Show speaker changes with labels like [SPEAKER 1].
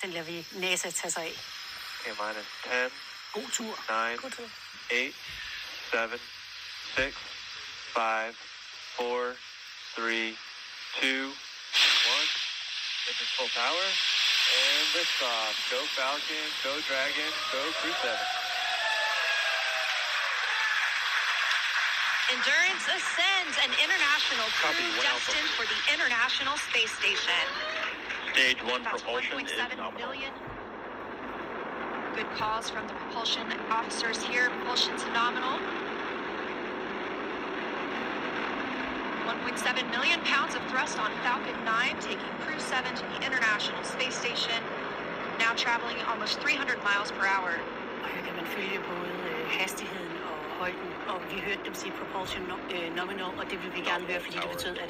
[SPEAKER 1] Den lader vi NASA tage sig af.
[SPEAKER 2] Minus 10.
[SPEAKER 1] God tur.
[SPEAKER 2] 9.
[SPEAKER 1] God tur.
[SPEAKER 2] 8. 7. 6. 5. 4. 3. 2. 1. Engine full power. And liftoff. Go Falcon. Go Dragon. Go Crew 7.
[SPEAKER 3] Endurance ascends, an international crew destined for the International Space Station.
[SPEAKER 2] Stage 1
[SPEAKER 3] That's
[SPEAKER 2] propulsion is
[SPEAKER 3] 1.7
[SPEAKER 2] nominal.
[SPEAKER 3] million. Good calls from the propulsion officers here. Propulsion's nominal. 1.7 million pounds of thrust on Falcon 9, taking Crew 7 to the International Space Station. Now traveling almost 300 miles per hour.
[SPEAKER 1] Og her kan man følge både hastigheden og højden, og vi hørte dem sige propulsion nominal, og det vil vi gerne høre, fordi det betød, at